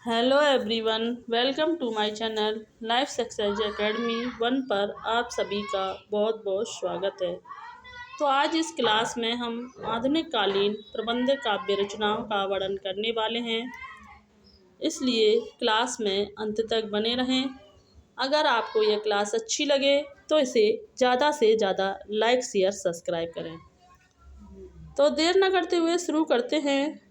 Hello everyone, welcome to my channel Life Success Academy 1 पर आप सभी का बहुत बहुत स्वागत है। तो आज इस क्लास में हम आधुनिक कालीन प्रबंध काव्य रचनाओं का वर्णन करने वाले हैं, इसलिए क्लास में अंत तक बने रहें। अगर आपको यह क्लास अच्छी लगे तो इसे ज़्यादा से ज़्यादा लाइक शेयर सब्सक्राइब करें। तो देर न करते हुए शुरू करते हैं।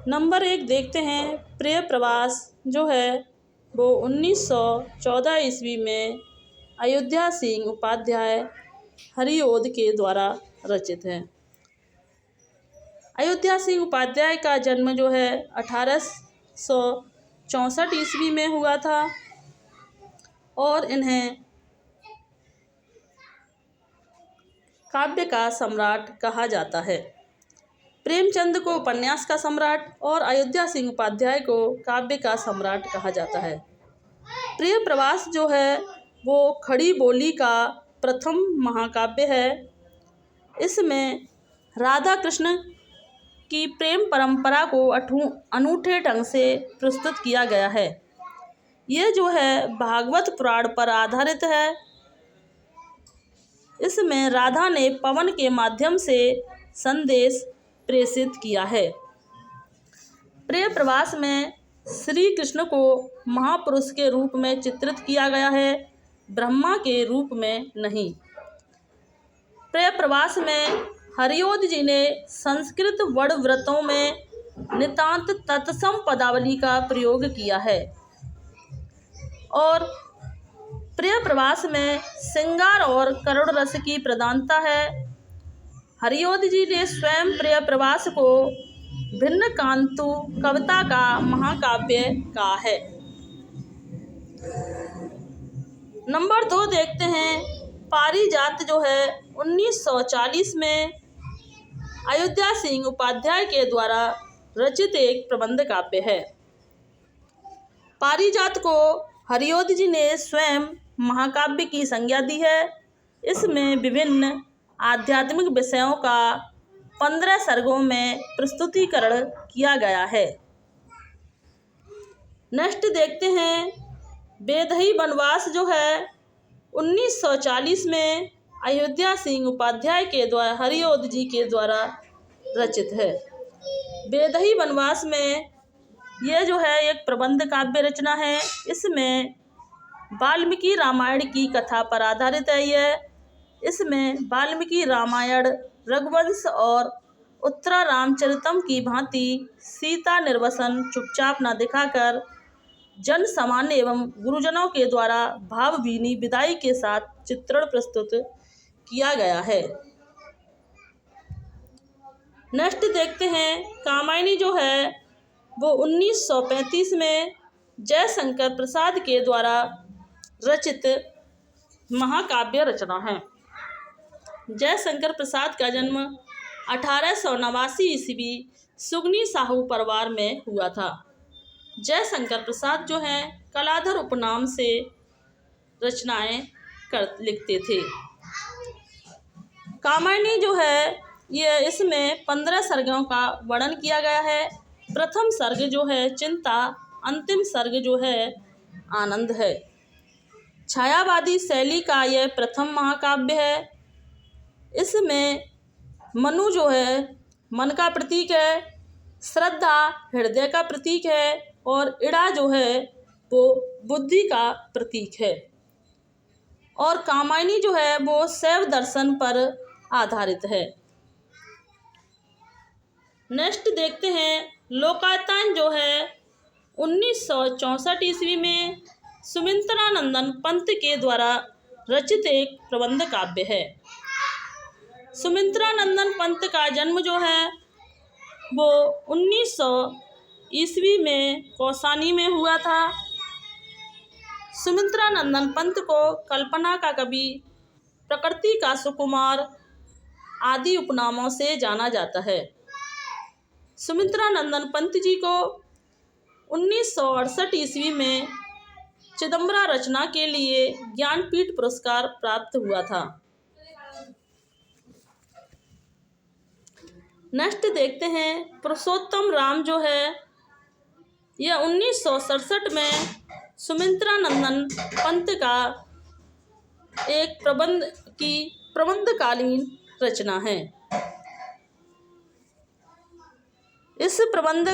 नंबर 1 देखते हैं। प्रिय प्रवास जो है वो 1914 ईस्वी में अयोध्या सिंह उपाध्याय हरिओद के द्वारा रचित है। अयोध्या सिंह उपाध्याय का जन्म जो है 1864 ईस्वी में हुआ था और इन्हें काव्य का सम्राट कहा जाता है। प्रेमचंद को उपन्यास का सम्राट और अयोध्या सिंह उपाध्याय को काव्य का सम्राट कहा जाता है। प्रिय प्रवास जो है वो खड़ी बोली का प्रथम महाकाव्य है। इसमें राधा कृष्ण की प्रेम परंपरा को अनूठे ढंग से प्रस्तुत किया गया है। ये जो है भागवत पुराण पर आधारित है। इसमें राधा ने पवन के माध्यम से संदेश प्रेषित किया है। प्रिय प्रवास में श्री कृष्ण को महापुरुष के रूप में चित्रित किया गया है, ब्रह्मा के रूप में नहीं। प्रिय प्रवास में हरिओद जी ने संस्कृत वर्ण व्रतों में नितांत तत्सम पदावली का प्रयोग किया है और प्रिय प्रवास में श्रृंगार और करुण रस की प्रधानता है। हरिओद जी ने स्वयं प्रिय प्रवास को भिन्न कांतु कविता का महाकाव्य कहा है। नंबर 2 देखते हैं। पारिजात जो है 1940 में अयोध्या सिंह उपाध्याय के द्वारा रचित एक प्रबंध काव्य है। पारिजात को हरिओद जी ने स्वयं महाकाव्य की संज्ञा दी है। इसमें विभिन्न आध्यात्मिक विषयों का 15 सर्गों में प्रस्तुतिकरण किया गया है। नेक्स्ट देखते हैं। बेदही वनवास जो है 1940 में अयोध्या सिंह उपाध्याय के द्वारा हरिओद जी के द्वारा रचित है। बेदही वनवास में यह जो है एक प्रबंध काव्य रचना है। इसमें वाल्मीकि रामायण की कथा पर आधारित है। इसमें वाल्मीकि रामायण रघुवंश और उत्तरा रामचरितम की भांति सीता निर्वसन चुपचाप न दिखाकर जन सामान्य एवं गुरुजनों के द्वारा भावभीनी विदाई के साथ चित्रण प्रस्तुत किया गया है। नेक्स्ट देखते हैं। कामायनी जो है वो 1935 में जयशंकर प्रसाद के द्वारा रचित महाकाव्य रचना है। जयशंकर प्रसाद का जन्म 1889 ईस्वी सुगनी साहू परिवार में हुआ था। जयशंकर प्रसाद जो है कलाधर उपनाम से रचनाएं लिखते थे। कामायनी जो है ये इसमें 15 सर्गों का वर्णन किया गया है। प्रथम सर्ग जो है चिंता, अंतिम सर्ग जो है आनंद है। छायावादी शैली का यह प्रथम महाकाव्य है। इसमें मनु जो है मन का प्रतीक है, श्रद्धा हृदय का प्रतीक है और इड़ा जो है वो बुद्धि का प्रतीक है और कामायनी जो है वो शैव दर्शन पर आधारित है। नेक्स्ट देखते हैं। लोकायतान जो है 1964 ईस्वी में सुमित्रानंदन पंत के द्वारा रचित एक प्रबंध काव्य है। सुमित्रानंदन पंत का जन्म जो है वो 1900 ईस्वी में कौसानी में हुआ था। सुमित्रानंदन पंत को कल्पना का कवि, प्रकृति का सुकुमार आदि उपनामों से जाना जाता है। सुमित्रानंदन पंत जी को 1968 ईस्वी में चिदंबरा रचना के लिए ज्ञानपीठ पुरस्कार प्राप्त हुआ था। नेक्स्ट देखते हैं। पुरुषोत्तम राम जो है यह 1967 में सुमित्रा नंदन पंत का एक प्रबंधकालीन रचना है। इस प्रबंध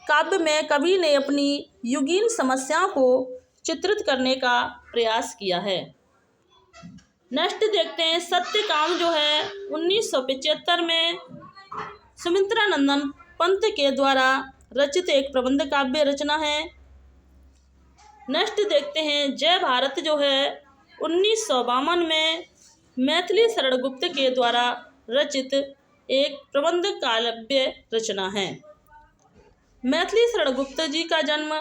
काव्य में कवि ने अपनी युगीन समस्याओं को चित्रित करने का प्रयास किया है। नेक्स्ट देखते हैं सत्यकाम जो है 1975 में सुमित्रा नंदन पंत के द्वारा रचित एक प्रबंध काव्य रचना है। नेक्स्ट देखते हैं जय भारत जो है 1952 में मैथिली शरण गुप्त के द्वारा रचित एक प्रबंध काव्य रचना है। मैथिली शरण गुप्त जी का जन्म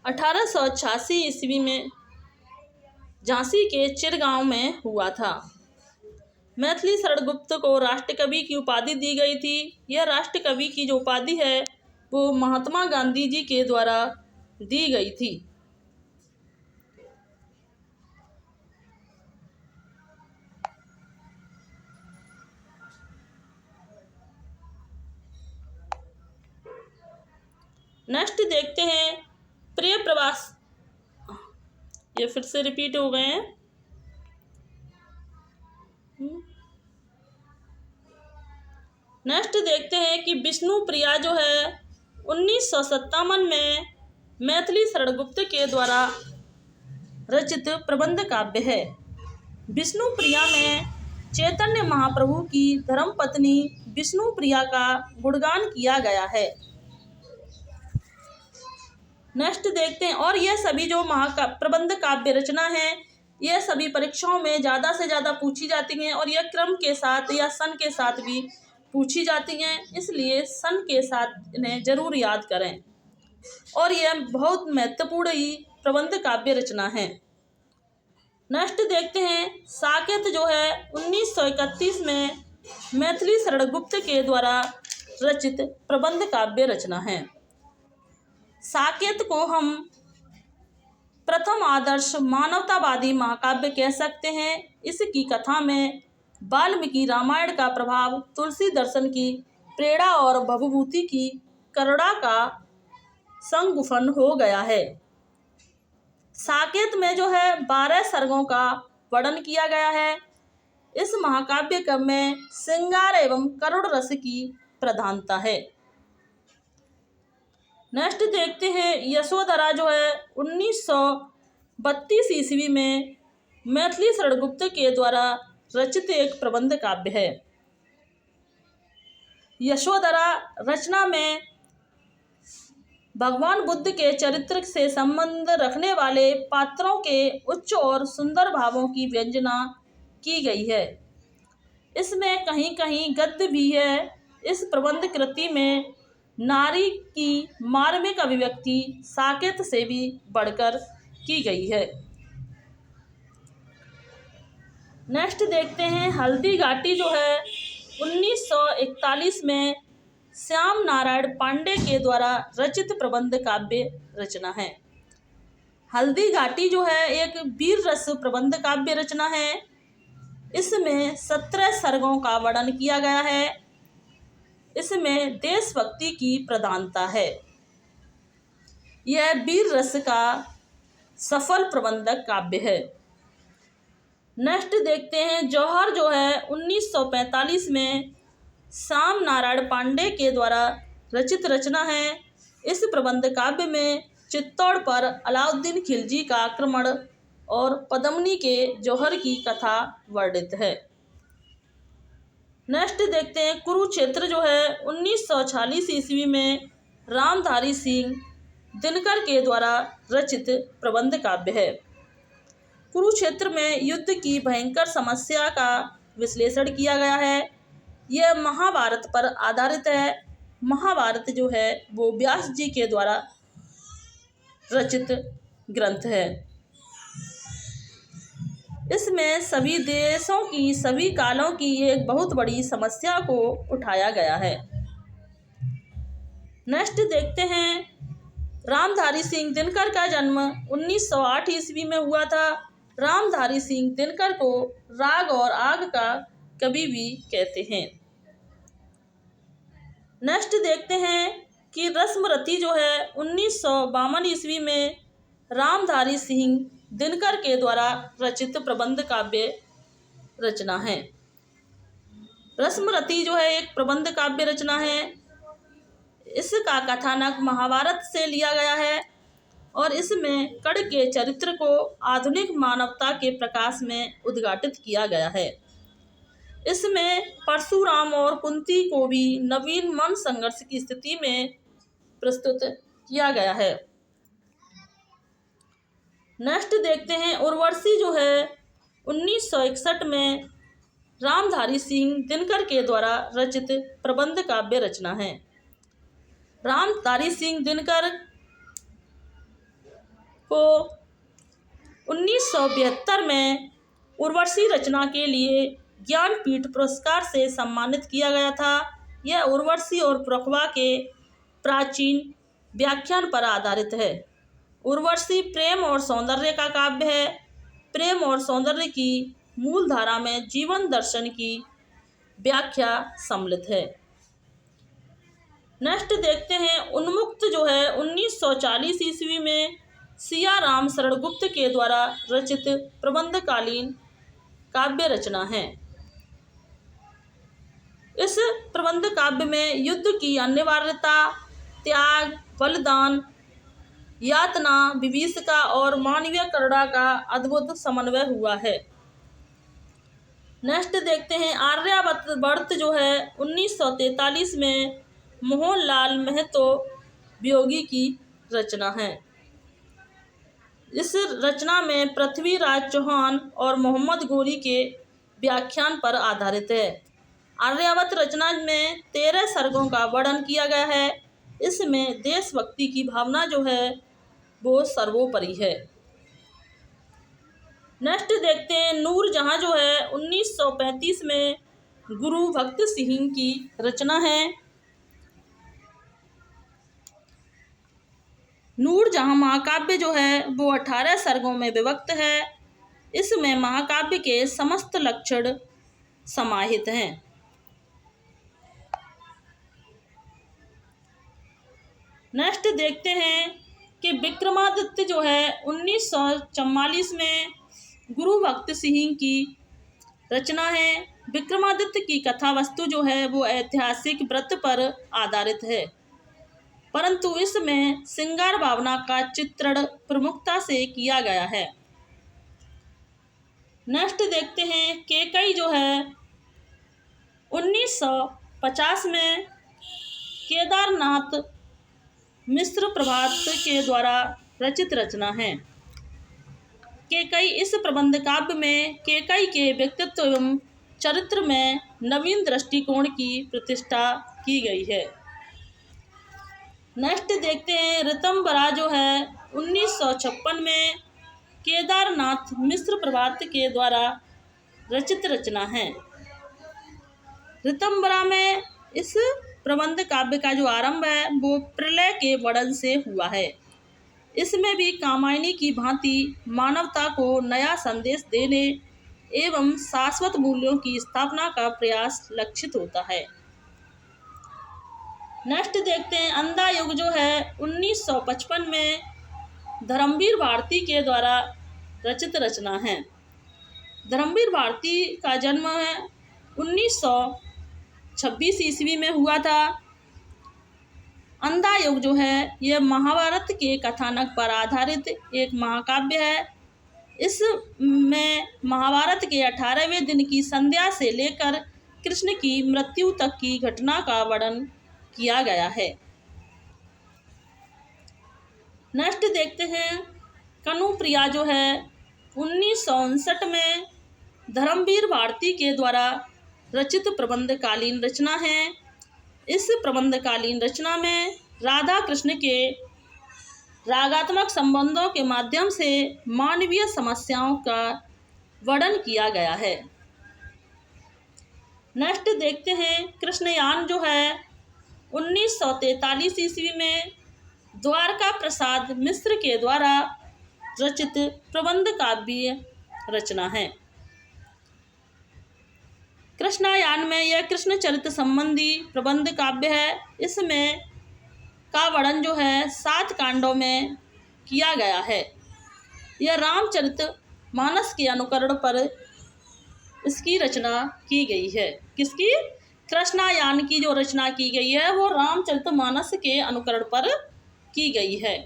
1886 ईस्वी में झांसी के चिरगांव में हुआ था। मैथिली शरण गुप्त को राष्ट्रकवि की उपाधि दी गई थी। यह राष्ट्रकवि की जो उपाधि है वो महात्मा गांधी जी के द्वारा दी गई थी। नेक्स्ट देखते हैं प्रिय प्रवास, ये फिर से रिपीट हो गए हैं। नेक्स्ट देखते हैं कि विष्णु प्रिया जो है 1957 में मैथिली शरण गुप्त के द्वारा रचित प्रबंध काव्य है। विष्णु प्रिया में चैतन्य महाप्रभु की धर्मपत्नी विष्णु प्रिया का गुणगान किया गया है। नेक्स्ट देखते हैं, और यह सभी जो प्रबंध काव्य रचना है यह सभी परीक्षाओं में ज़्यादा से ज़्यादा पूछी जाती हैं और यह क्रम के साथ या सन के साथ भी पूछी जाती हैं, इसलिए सन के साथ इन्हें जरूर याद करें। और यह बहुत महत्वपूर्ण ही प्रबंध काव्य रचना है। नेक्स्ट देखते हैं साकेत जो है 1931 में मैथिली शरण गुप्त के द्वारा रचित प्रबंध काव्य रचना है। साकेत को हम प्रथम आदर्श मानवतावादी महाकाव्य कह सकते हैं। इसकी कथा में वाल्मीकि रामायण का प्रभाव, तुलसी दर्शन की प्रेरणा और भवभूति की करुणा का संगुफन हो गया है। साकेत में जो है 12 सर्गों का वर्णन किया गया है। इस महाकाव्य में श्रृंगार एवं करुण रस की प्रधानता है। नेक्स्ट देखते हैं यशोधरा जो है 1932 ईस्वी में मैथिली शरण गुप्त के द्वारा रचित एक प्रबंध काव्य है। यशोधरा रचना में भगवान बुद्ध के चरित्र से संबंध रखने वाले पात्रों के उच्च और सुंदर भावों की व्यंजना की गई है। इसमें कहीं कहीं गद्य भी है। इस प्रबंध कृति में नारी की मार्मिक अभिव्यक्ति साकेत से भी बढ़कर की गई है। नेक्स्ट देखते हैं हल्दी घाटी जो है 1941 में श्याम नारायण पांडे के द्वारा रचित प्रबंध काव्य रचना है। हल्दी घाटी जो है एक वीर रस प्रबंध काव्य रचना है। इसमें 17 सर्गों का वर्णन किया गया है। इसमें देशभक्ति की प्रधानता है। यह वीर रस का सफल प्रबंधक काव्य है। नेक्स्ट देखते हैं जौहर जो है 1945 में श्याम नारायण पांडे के द्वारा रचित रचना है। इस प्रबंध काव्य में चित्तौड़ पर अलाउद्दीन खिलजी का आक्रमण और पद्मिनी के जौहर की कथा वर्णित है। नेक्स्ट देखते हैं कुरुक्षेत्र जो है 1946 ईस्वी में रामधारी सिंह दिनकर के द्वारा रचित प्रबंध काव्य है। कुरुक्षेत्र में युद्ध की भयंकर समस्या का विश्लेषण किया गया है। यह महाभारत पर आधारित है। महाभारत जो है वो व्यास जी के द्वारा रचित ग्रंथ है। इसमें सभी देशों की, सभी कालों की एक बहुत बड़ी समस्या को उठाया गया है। नेक्स्ट देखते हैं रामधारी सिंह दिनकर का जन्म 1908 ईस्वी में हुआ था। रामधारी सिंह दिनकर को राग और आग का कवि भी कहते हैं। नेक्स्ट देखते हैं कि रस्मरती जो है 1952 ईस्वी में रामधारी सिंह दिनकर के द्वारा रचित प्रबंध काव्य रचना है। रस्मरती जो है एक प्रबंध काव्य रचना है। इसका कथानक महाभारत से लिया गया है और इसमें कर्ण के चरित्र को आधुनिक मानवता के प्रकाश में उद्घाटित किया गया है। इसमें परशुराम और कुंती को भी नवीन मन संघर्ष की स्थिति में प्रस्तुत किया गया है। नेक्स्ट देखते हैं उर्वशी जो है 1961 में रामधारी सिंह दिनकर के द्वारा रचित प्रबंध काव्य रचना है। रामधारी सिंह दिनकर को 1972 में उर्वशी रचना के लिए ज्ञानपीठ पुरस्कार से सम्मानित किया गया था। यह उर्वशी और प्रखवा के प्राचीन व्याख्यान पर आधारित है। उर्वशी प्रेम और सौंदर्य का काव्य है। प्रेम और सौंदर्य की मूल धारा में जीवन दर्शन की व्याख्या सम्मिलित है। नेक्स्ट देखते हैं उन्मुक्त जो है 1940 ईस्वी में सिया राम शरण गुप्त के द्वारा रचित प्रबंधकालीन काव्य रचना है। इस प्रबंध काव्य में युद्ध की अनिवार्यता, त्याग, बलिदान, यातना, विभीषिका और मानवीय करुणा का अद्भुत समन्वय हुआ है। नेक्स्ट देखते हैं आर्यावर्त जो है 1943 में मोहनलाल महतो वियोगी की रचना है। इस रचना में पृथ्वीराज चौहान और मोहम्मद गोरी के व्याख्यान पर आधारित है। आर्यावर्त रचना में 13 सर्गों का वर्णन किया गया है। इसमें देशभक्ति की भावना जो है वो सर्वोपरि है। नेक्स्ट देखते हैं नूरजहां जो है 1935 में गुरु भक्त सिंह की रचना है। नूरजहां महाकाव्य जो है वो 18 सर्गों में विभक्त है। इसमें महाकाव्य के समस्त लक्षण समाहित हैं। नेक्स्ट देखते हैं कि विक्रमादित्य जो है 1944 में गुरु भक्त सिंह की रचना है। विक्रमादित्य की कथा वस्तु जो है वो ऐतिहासिक व्रत पर आधारित है, परंतु इसमें श्रृंगार भावना का चित्रण प्रमुखता से किया गया है। नेक्स्ट देखते हैं केकई जो है 1950 में केदारनाथ मिश्र प्रभात के द्वारा रचित रचना है। केकई इस प्रबंध काव्य में केकई के व्यक्तित्व एवं चरित्र में नवीन दृष्टिकोण की प्रतिष्ठा की गई है। नेक्स्ट देखते हैं ऋतंबरा जो है 1956 में केदारनाथ मिश्र प्रभात के द्वारा रचित रचना है। ऋतंबरा में इस प्रबंध काव्य का जो आरंभ है वो प्रलय के वर्णन से हुआ है। इसमें भी कामायनी की भांति मानवता को नया संदेश देने एवं शाश्वत मूल्यों की स्थापना का प्रयास लक्षित होता है। नेक्स्ट देखते हैं अंधा युग जो है 1955 में धर्मवीर भारती के द्वारा रचित रचना है। धर्मवीर भारती का जन्म 1926 ईस्वी में हुआ था। अंधा युग जो है यह महाभारत के कथानक पर आधारित एक महाकाव्य है। इसमें महाभारत के 18वें दिन की संध्या से लेकर कृष्ण की मृत्यु तक की घटना का वर्णन किया गया है। नेक्स्ट देखते हैं कनुप्रिया जो है 1959 में धर्मवीर भारती के द्वारा रचित प्रबंधकालीन रचना है। इस प्रबंधकालीन रचना में राधा कृष्ण के रागात्मक संबंधों के माध्यम से मानवीय समस्याओं का वर्णन किया गया है। नेक्स्ट देखते हैं कृष्णयान जो है 1943 ईस्वी में द्वारका प्रसाद मिश्र के द्वारा रचित प्रबंध काव्य रचना है। कृष्णायान में यह कृष्ण चरित्र संबंधी प्रबंध काव्य है। इसमें का वर्णन जो है 7 कांडों में किया गया है। यह रामचरित मानस के अनुकरण पर इसकी रचना की गई है। किसकी? कृष्णायान की जो रचना की गई है वो रामचरित मानस के अनुकरण पर की गई है।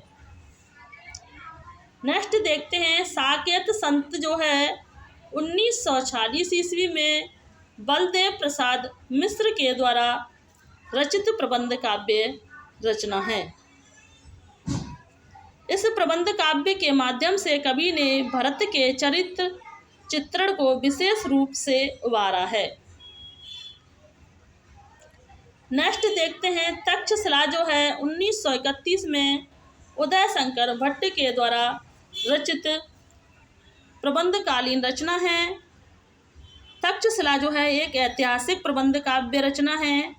नेक्स्ट देखते हैं, साकेत संत जो है 1946 ईस्वी में बलदेव प्रसाद मिश्र के द्वारा रचित प्रबंध काव्य रचना है। इस प्रबंध काव्य के माध्यम से कवि ने भरत के चरित्र चित्रण को विशेष रूप से उभारा है। नेक्स्ट देखते हैं, तक्षशिला जो है 1931 में उदय शंकर भट्ट के द्वारा रचित प्रबंधकालीन रचना है। तक्षशिला जो है एक ऐतिहासिक प्रबंध काव्य रचना है।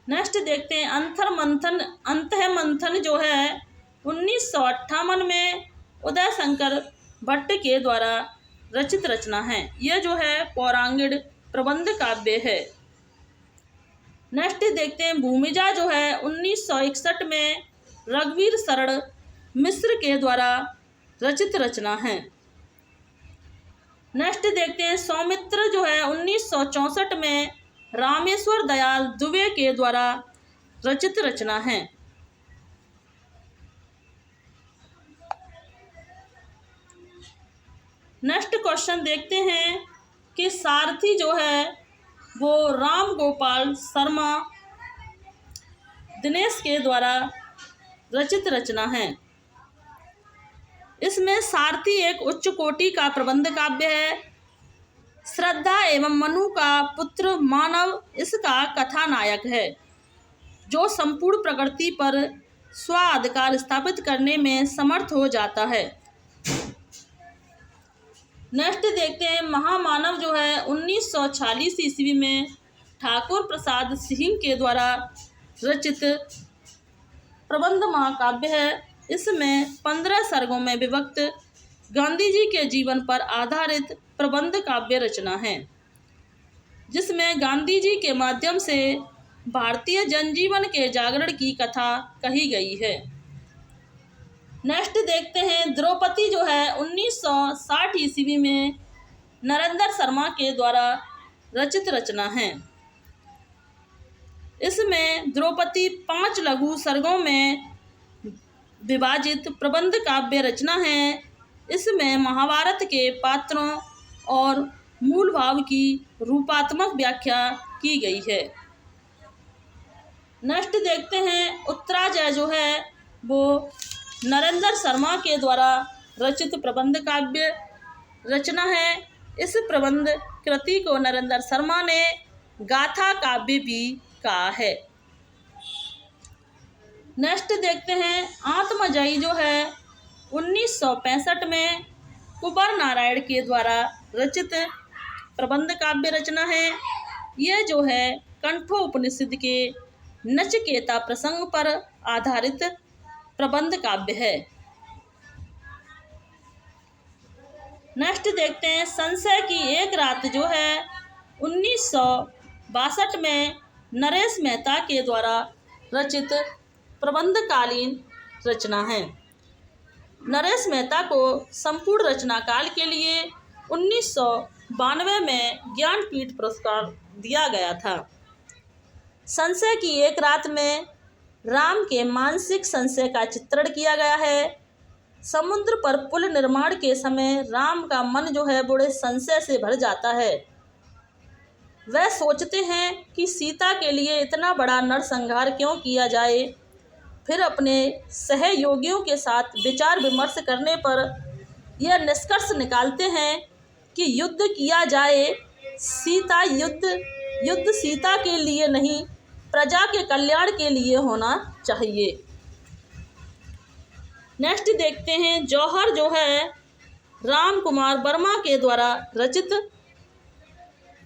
नेक्स्ट देखते हैं, अंतः मंथन जो है 1958 में उदय शंकर भट्ट के द्वारा रचित रचना है। यह जो है पौराणिक प्रबंध काव्य है। नेक्स्ट देखते हैं, भूमिजा जो है 1961 में रघुवीर शरण मिश्र के द्वारा रचित रचना है। नेक्स्ट देखते हैं, सौमित्र जो है 1964 में रामेश्वर दयाल दुबे के द्वारा रचित रचना है। नेक्स्ट क्वेश्चन देखते हैं कि सारथी जो है वो राम गोपाल शर्मा दिनेश के द्वारा रचित रचना है। इसमें सारथी एक उच्च कोटि का प्रबंध काव्य है। श्रद्धा एवं मनु का पुत्र मानव इसका कथानायक है, जो संपूर्ण प्रकृति पर स्वाधिकार स्थापित करने में समर्थ हो जाता है। नेक्स्ट देखते हैं, महामानव जो है 1946 ईस्वी में ठाकुर प्रसाद सिंह के द्वारा रचित प्रबंध महाकाव्य है। इसमें 15 सर्गों में विभक्त गांधी जी के जीवन पर आधारित प्रबंध काव्य रचना है, जिसमें गांधी जी के माध्यम से भारतीय जनजीवन के जागरण की कथा कही गई है। नेक्स्ट देखते हैं, द्रौपदी जो है 1960 ईस्वी में नरेंद्र शर्मा के द्वारा रचित रचना है। इसमें द्रौपदी 5 लघु सर्गों में विभाजित प्रबंध काव्य रचना है। इसमें महाभारत के पात्रों और मूल भाव की रूपात्मक व्याख्या की गई है। नेक्स्ट देखते हैं, उत्तराजय जो है वो नरेंद्र शर्मा के द्वारा रचित प्रबंध काव्य रचना है। इस प्रबंध कृति को नरेंद्र शर्मा ने गाथा काव्य भी कहा है। नेक्स्ट देखते हैं, आत्मजयी जो है 1965 में कुंवर नारायण के द्वारा रचित प्रबंध काव्य रचना है। यह जो है कंठोपनिषद के नचिकेता प्रसंग पर आधारित प्रबंध काव्य है। नेक्स्ट देखते हैं, संशय की एक रात जो है 1962 में नरेश मेहता के द्वारा रचित प्रबंधकालीन रचना है। नरेश मेहता को संपूर्ण रचना काल के लिए 1992 में ज्ञानपीठ पुरस्कार दिया गया था। संशय की एक रात में राम के मानसिक संशय का चित्रण किया गया है। समुद्र पर पुल निर्माण के समय राम का मन जो है बड़े संशय से भर जाता है। वह सोचते हैं कि सीता के लिए इतना बड़ा नरसंहार क्यों किया जाए। फिर अपने सहयोगियों के साथ विचार विमर्श करने पर यह निष्कर्ष निकालते हैं कि युद्ध किया जाए। युद्ध सीता के लिए नहीं, प्रजा के कल्याण के लिए होना चाहिए। नेक्स्ट देखते हैं, जौहर जो है राम कुमार वर्मा के द्वारा रचित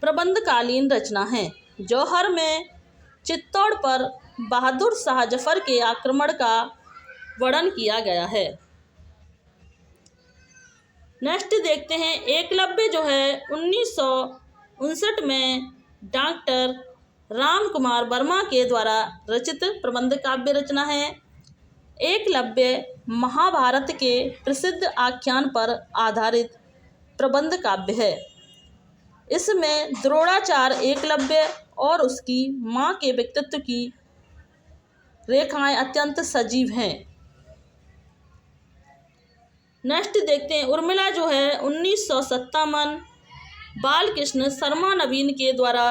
प्रबंधकालीन रचना है। जौहर में चित्तौड़ पर बहादुर शाह जफर के आक्रमण का वर्णन किया गया है। नेक्स्ट देखते हैं, एकलव्य जो है 1959 में डॉक्टर राम कुमार वर्मा के द्वारा रचित प्रबंध काव्य रचना है। एकलव्य महाभारत के प्रसिद्ध आख्यान पर आधारित प्रबंध काव्य है। इसमें द्रोणाचार्य एकलव्य और उसकी माँ के व्यक्तित्व की रेखाएं अत्यंत सजीव हैं। नेक्स्ट देखते हैं, उर्मिला जो है 1957 बालकृष्ण शर्मा नवीन के द्वारा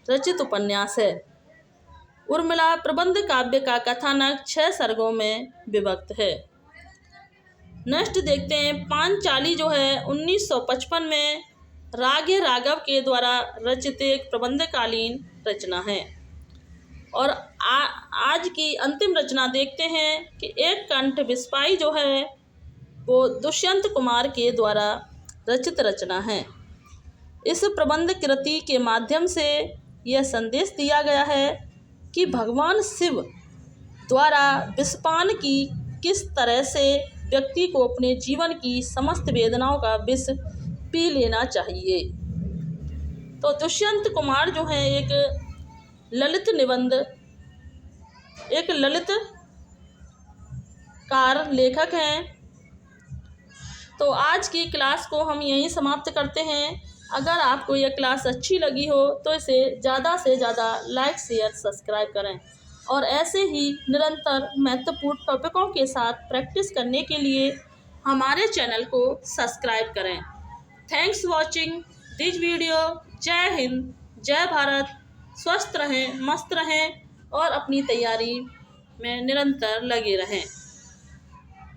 रचित उपन्यास है। उर्मिला प्रबंध काव्य का कथानक 6 सर्गों में विभक्त है। नेक्स्ट देखते हैं, पांचाली जो है 1955 में रागे राघव के द्वारा रचित एक प्रबंधकालीन रचना है। और आज की अंतिम रचना देखते हैं कि एक कंठ बिस्पाई जो है वो दुष्यंत कुमार के द्वारा रचित रचना है। इस प्रबंध कृति के माध्यम से यह संदेश दिया गया है कि भगवान शिव द्वारा विषपान की किस तरह से व्यक्ति को अपने जीवन की समस्त वेदनाओं का विष पी लेना चाहिए। तो दुष्यंत कुमार जो है एक ललित निबंध, एक ललितकार लेखक हैं। तो आज की क्लास को हम यहीं समाप्त करते हैं। अगर आपको यह क्लास अच्छी लगी हो तो इसे ज़्यादा से ज़्यादा लाइक, शेयर, सब्सक्राइब करें और ऐसे ही निरंतर महत्वपूर्ण टॉपिकों के साथ प्रैक्टिस करने के लिए हमारे चैनल को सब्सक्राइब करें। Thanks watching this video. जय हिंद, जय भारत। स्वस्थ रहें, मस्त रहें और अपनी तैयारी में निरंतर लगे रहें।